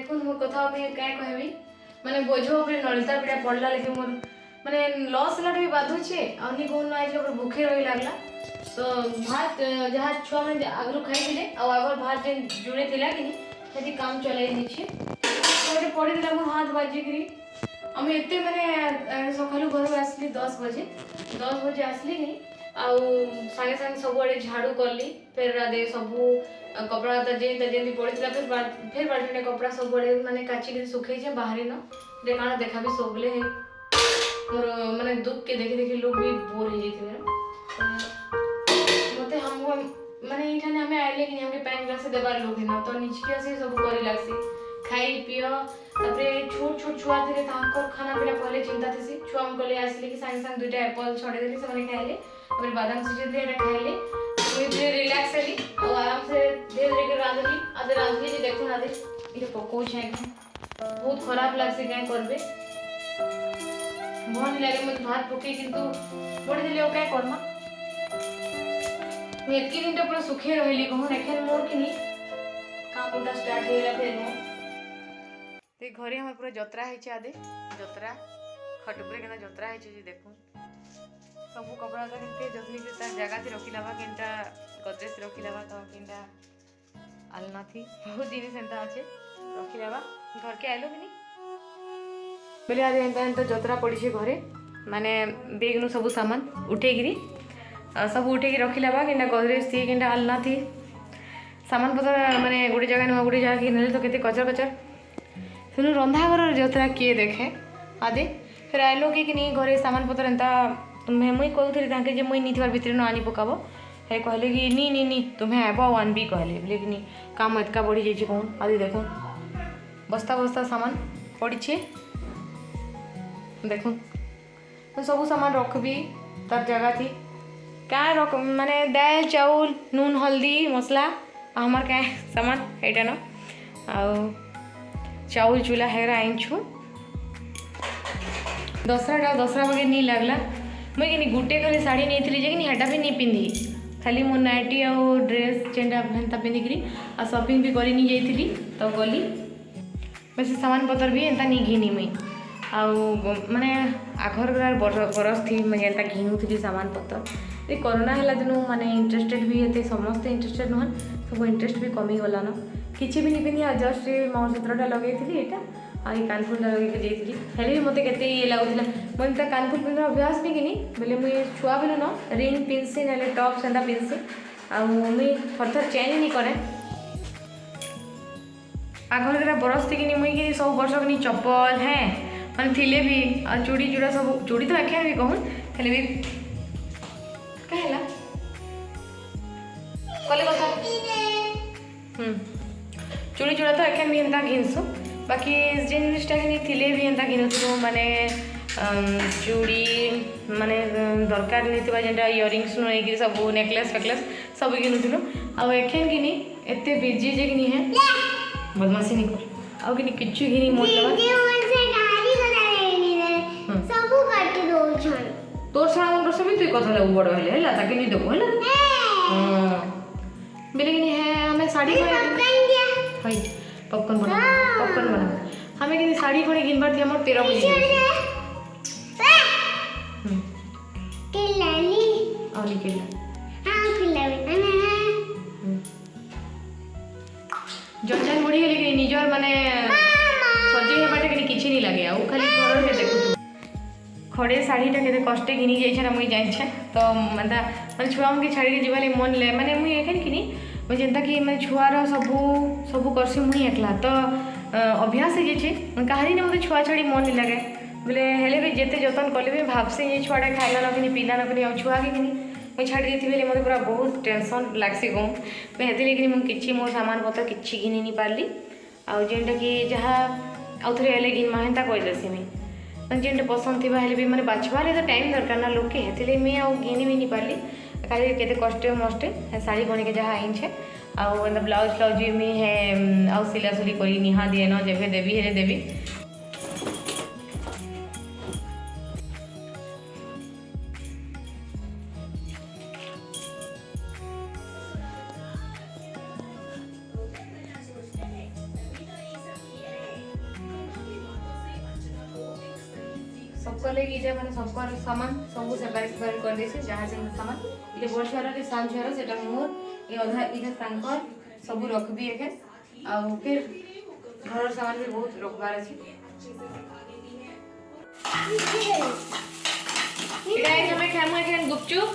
देखो मोर कथा में क्या कहबी माने बोझो पे नलता पीड़ा पड़ला लेकिन मोर माने लॉस ला भी बाधु छे अनी कोन आज ऊपर भूखे रही लागला तो भात जहाँ छुआ मैंने आगरू खाई दिले और आगर भात जे जुड़े थिला कि सेठी काम चलाई नी छे तो पड़ी दिला मोर हाथ बाजी करी आम एते माने सकालू घर आसली 10 बजे आसली नहीं आउ सागे सागे सब आड़े झाड़ू करली फिर राधे सबू कपड़ा जेन पड़ता फिर बाल्टी कपड़ा सब आड़े माने काची सुखई बाहर न दे काना देखा भी सबले मोर माने दुख के देखि देखि लोग भी बोर हो जाते मते हमको माने इठाने हमें आइले कि हमके पैन ग्लास देबार लोग है ना तो निचके आसे सब करी लागसी खाई पियो तापरे छोट छोट छुआ थे तांकर खाना पीना पहले चिंता थी छुआ हम कले आसले कि सांगे सांगे दुटा एप्पल छड़े देली से माने खाइले फिर बादाम सिजे दे एटा खाइले धीरे धीरे रिलैक्स हेली और आराम से धीरे धीरे के रांधली आज रांधली जे देखो ना दे इटे पको छै बहुत खराब लागसी काय करबे भन लागे मत भात पके किंतु बड़ी दिले काय करना मैं एतकी दिन तो पूरा सुखे रहली कहूं एखन मोर कि नी काम उल्टा स्टार्ट हेला फिर ने ते घरे हमर पूरा जत्रा है छे आदे जत्रा खटुपरे केना जत्रा है छे जे देखो सब कपड़ा का के जतनी के तार जगह से रखी लावा केनटा गद्रेज से रखी लावा तो केनटा आलना थी बहुत दिन सेंता আছে रखी लावा घर के आइलो कि नी बोले आज एंता जतरा पड़ी छे घरे माने बेग नु सब सामान उठेगिरी सब उठेगी रखी लावा कि गदरेज थी कि आलना थी सामान पतर माने गोटे जगह नुआ गोटे जगह नेले तो केते कचर कचर सुनु रंधा घर जतरा किए देखे आदे फिर आइलो कि नहीं घरे सामान पतर एंता तुम्हें मुई कहूली ताके जे मुई नीथिबार भितर न आनी पकाब हे कहले कि नी नी नी तुम्हें आब आनबी कहले बोले कि काम एतका बढ़ी जाइए कहून आदि देखो बस्ता बस्ता सामान पड़ी देखो तो सब सामान रखबी तार जगह थी क्या रख माने दाल चाउल नून हल्दी मसला हमार क्या सामान एटा न आउ चाउल चूल्हा हेरा आईछु दसरा बगे नहीं लगला मुझे कि गुटे खाली साड़ी नहीं थी जे कि हेटा भी नहीं पिंधि खाली मो नाइटी और ड्रेस चेंटा हेन्ता पिंधिकी आ शॉपिंग भी करी नहीं जाइली तो गली बेस सामान पतर भी एंता नहीं घिनी मुई आउ माने आघर बरस थी मैं एंता घिनुली सामान पतर ये कोरोना है दिन माने इंटरेस्टेड भी ये समस्ते इंटरेस्टेड नुहन सब इंटरेस्ट भी कमी गला न किसी भी नहीं पिंधि आ जस्ट मंगलसूत्रटा लगे यहाँ आ कानफुलटा लगे जाइली हेले भी मत के ये लगुला मुझे कानफुल पिंधार अभ्यास नहीं कि बोले मुझे छुआ बेलू न रिंग पिंधसी ना टप सेंता पिंधसी मुई थर थर चेंज नहीं करे आघर बरस थी कि मुई कि सब वर्ष कि चप्पल हैं मैंने थिले भी आ चूड़ी चूड़ा सब चूड़ी तो आख्या भी कहूँ हेले भी कहला कले कथा चूड़ी चूड़ा तो एखे भी एंता घिनसु बाकी जिनटा कि थिले भी एंता घिनुथु माने चूड़ी माने दरकार नहीं जेनटा इयरिंग्स नहीं सब नेकलेस फेकलेस सब घिनुथु आउ एखेन कि एते बिजी जे कि है बदमाशी नहीं कर आउ कि किछु घिनी मोट तोर सारा मुंड सब तुई कथा लगू बड़ हेले हैला ताके नहीं देबो हैला बोले कि है हमें साड़ी हाय पॉपकॉर्न बना हमें कि साड़ी खणे गिनबार थी हमर 13 बजे केलानी ओली केला हां केला जंजन मुड़ी हेले कि निजर माने सजे हे बाटे कि किछि नहीं लागे आ खाली घर में देखु खड़े साड़ीटा के कष्टे घिनी जाइए मुझे जाइछे तो मतलब मैं छुआ के छाड़ी जीवाले मन ले माने मुझे एखन कि मुझे जेनता कि मैं छुआर सबू करसी मुई एकला तो अभ्यास हो जाइए कहानी ने मतलब छुआ छाड़ी मन नहीं लगे बोले हेले भी जेते जतन कले भी भावसी ये छुआटा खाइला नकिनी पीला नकिनी आ छुआ के किनी मुझे छाड़ी देती बोले मतलब पूरा बहुत टेंशन लागसी कहूँ मैं हेते लेकिन मुझे किसी मोर सामान पतर किसी घिनी नहीं पारली आ जेनटा कि जहाँ आउ थे हेले घिनमा हेन्ता कहीदेसी मुझे जेनटा पसंद थी हेल्ले भी मैंने बाछबार तो टाइम दरकार ना लोग के हेतु मुझे आउ घिनी भी नहीं पारली खाली केते कष्टे मस्टे साड़ी बन के जहाँ आईछे आउ ब्लाउज फ्लाउज भी मुझे है आउ सिलासुली करी निहा दिए न जेबे देवी हेले देवी सबको लेके इटा माने सबको सामान सब सेपरेट सेपरेट कर देसी जहाँ से सामान इटे बड़ छुआर के सान छुआर सेटा मोर ये अधा इटा तांकर सब रखबी एके आ फिर घर सामान भी बहुत रखबार अछि इटा हमें खामु एखन गुपचुप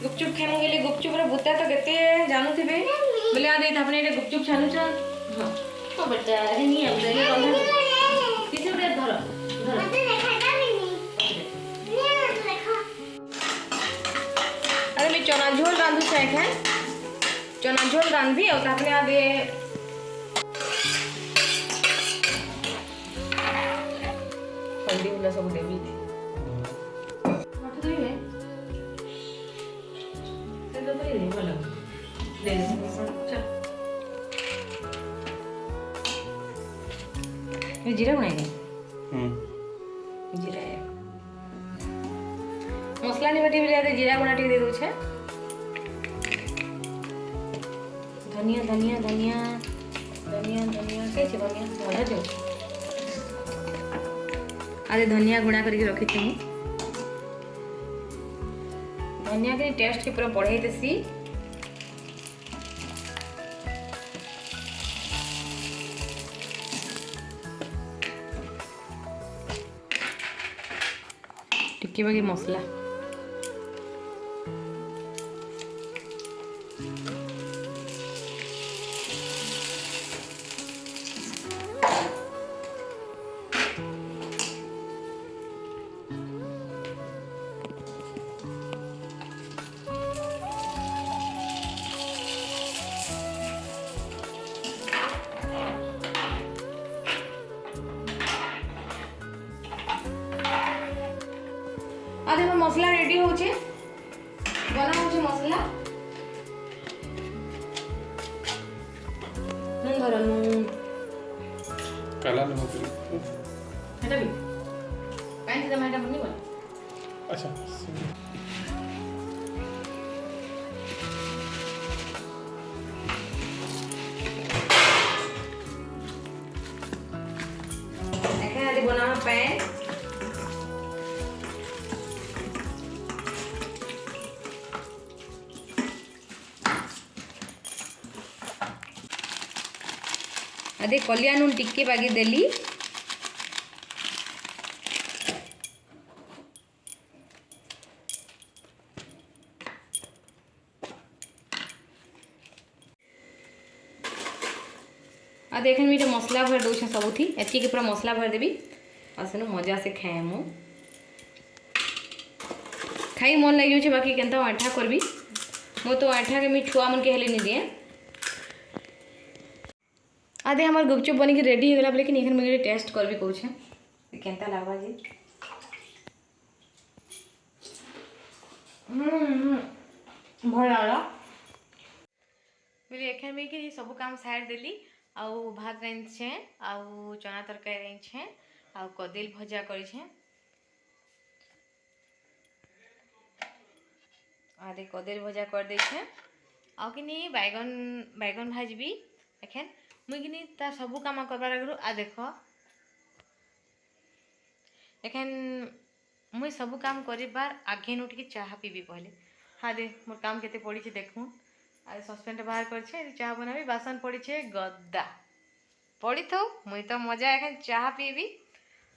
गुपचुप खामु गेले गुपचुप रे भूता तो केते जानू थिबे बोले आ दे आपने इटा गुपचुप छानु छ हां तो बेटा रे नहीं हम देले बंधा किसे दे धर धर अरे मैं चना झोल रांधु छ एखन चना झोल रांधबी और आपने आ दे हल्दी वाला सब देबी मत दे में से तो दे वाला दे चल ये जीरा बनाएगा जीरा मसला नहीं बटी बिलिया जीरा गुणा टी दे दो छे धनिया धनिया धनिया धनिया धनिया के छे धनिया वाला दे अरे धनिया गुणा करके रखी थी धनिया के टेस्ट के पूरा बढ़ाई देसी टिक्की बाकी मसला आधे में मसला रेडी हो छे बना हो छे मसला नून धर नून काला नमक हटा भी काहे से टमाटर बनी बोल अच्छा देखा आधे बना पैन अदे कलिया नून टिक्के बागी देली आ देखन मी मसला भर दो सबुथी एति के पूरा मसला भर देबी आ सेनु मजा से खाए मु खाई मन लगी छे बाकी केनता आठा करबी मो तो आठा के मी छुआ मन के हेले नि दिए आधे हमार गुपचुप बन के रेडी हो गला लेकिन एखन मैं टेस्ट करबी कहू छे केनता लागबा जी भल लागला बोले एखन मैं कि सब काम साइड देली आउ भात रांध छे आउ चना तरकारी रांध छे आउ कदली भजा करी छे आधे कदली भजा कर दे छे आउ कि नहीं बैगन बैगन भाजबी एखन मुई कि नहीं ता सब काम करबार आगु आ देख एखन मुई सब काम करबार आगे उठ के चाह पीबी पहले हाँ दे मोर काम केते पड़ी छे देखूँ आ सस्पेन बाहर कर छे चाह बनाबी बासन पड़ी छे गद्दा पड़ी थो मुई तो मजा एखन चाह पीबी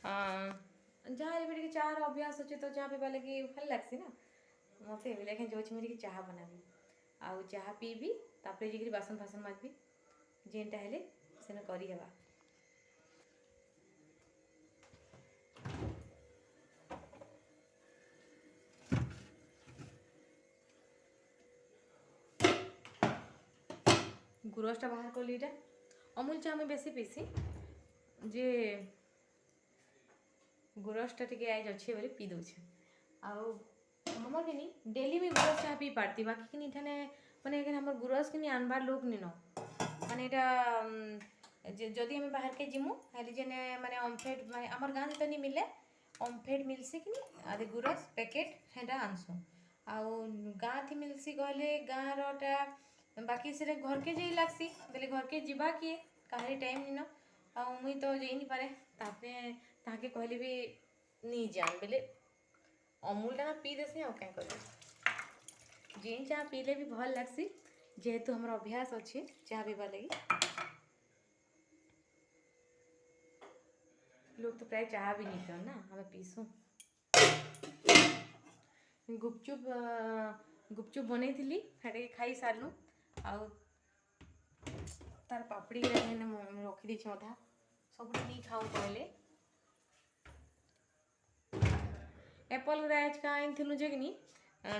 जहाँ भी चाह अभ्यास अच्छे तो चाह पीवा लगी भल लगसी ना मत एखन जो मुझे चाह बनाबी आउ चाह पीबी तापर जी बासन फासन माजबी जेनटा हेले सेन करी हेबा गुरसटा बाहर कर लीटा अमूल चाह में बेसी पीसी जे गुरसटा टिके आज अच्छे बोले पी दूचे आउ हमर कि नहीं डेली में गुरस चाह पी पारती बाकी कि नहीं ठाने माने एखन हमर गुरस कि नहीं आनबार लोग नहीं न माने एटा जदि हमें बाहर के जिमु हेली जेने माने ओमफेड माने हमर गां तो नहीं मिले ओमफेड मिलसी कि नहीं आदि गुरस पैकेट हेडा आनसु आउ गां थी मिलसी कहले गां रोटा बाकी से घर के जाई लागसी बोले घर के जीवा किए कहारी टाइम नहीं न आ मुई तो जाई नहीं पारे तापे ताके कहले भी नहीं जान बेले अमूल टा पी देसी आ क्या कर जेन चाह पीले भी भल लगसी जेहेतु हमारा अभ्यास अच्छे चाह पीवा लगी लोग तो प्राय चाह भी नहीं पियो ना हमें पीसू गुपचुप बनै थी हेटे खाई सारू आउ तार पापड़ी रखी दी अधा सब नहीं खाऊ कहले एप्पल गुरा आज का आनी जे कि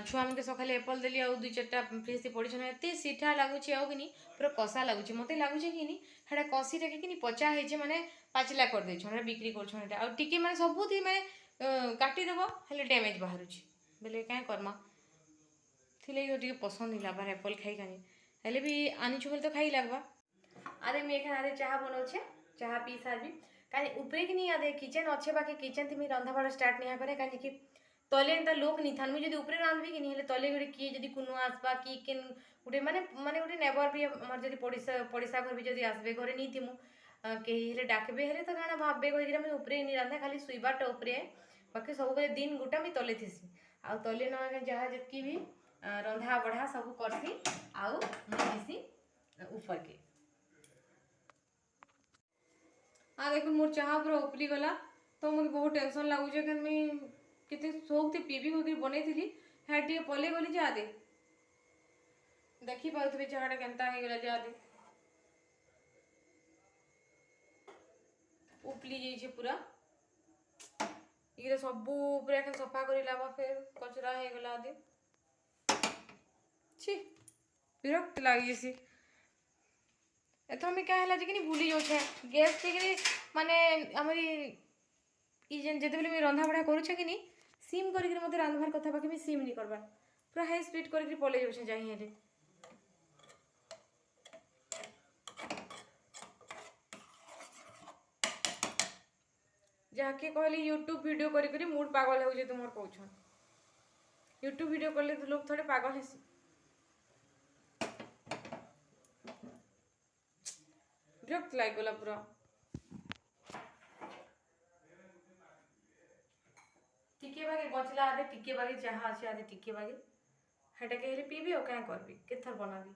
छुआ मैंने सकाले एप्पल देली आउ 2-4टा फ्रिज से पड़ी एत सीठा लगुच आउ कि पूरा कषा लगुच मत लगुच कि हेटा कषी रखी पचा है माने पाचिला कर दे बिक्री कर माने सबुथ माने काटिदेव हेल्ले डैमेज बाहर बेले क्या करमा थी पसंद ही लगवा एप्पल खाई खानी हेल्ले भी आनीचु बोले तो खाई लगवा आदे मैं आदे चाह बनाऊे चाह पी सारी कहीं ऊपर कि नहीं आदे किचन अच्छे बाकी किचन थी मैं रंधा बड़ा स्टार्ट नहीं करे कहीं कि तले एंता लोक नहीं थान मुझे ऊपर रांधबी कि नहीं तले गोटे किए जब कुनु आसबा कि केन गोटे माने माने गोटे नेबर भी हमार जब पड़ोसा घर भी जब आसबे घरे नहीं थी कहीं डाकबे हेले तो काना भाबे कहीकि मुझे ऊपर नहीं रांधे खाली शुइबार ऊपर बाकी सब बेले दिन गोटा मुझे तले थीसी आउ तले न जहाँ जबकि भी रंधा बढ़ा सब करसी आउ मुझी ऊपर के आ देखो मोर चाह पूरा उपरी गला तो मुझे बहुत टेंशन लगुचे कि मुझे कितने शौक थी पीबी होगी बनै थी है टे पले गली जा दे देखी पारे चाहटा केन्ता हो गला जा दे उपली जाइए पूरा ये सबू पूरा एखन सफा कर लाबा फिर कचरा हो गला दे छी विरक्त लगी सी एथर मैं क्या है कि भूली जाऊे गैस थी माने हमारी जेते बेले मैं रंधा बढ़ा करुचे कि सिम करके मत रांधवार कथा बाकी मैं सिम नहीं करवार पूरा हाई स्पीड करके पलै जाऊे जाही हेले जाके कहली यूट्यूब वीडियो करी मूड पागल हो तुम कौन यूट्यूब वीडियो कले तो लोग थोड़े पागल हेसी विरक्त लगला पूरा टिके बागे बचला आदे टिके बागे चाह अच्छे आदे टिके बागे हेटा के पीबी और क्या करबी केथर बनाबी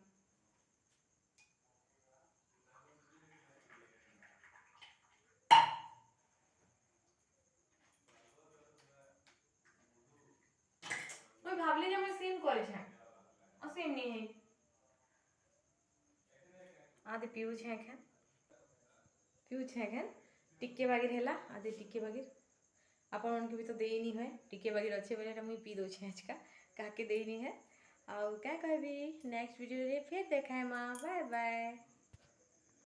मैं भावली जे मैं सिम करे छे आ सिम नहीं है आदे पीऊ छे एखन टिके बागिर हैला आदे टिके बागिर आपण मन भी तो देई नहीं है टिके बागिर अच्छे बेले मुई पी दो छे आजका काके देई नहीं है आउ क्या कहबी नेक्स्ट वीडियो रे फिर देखा है माँ बाय बाय।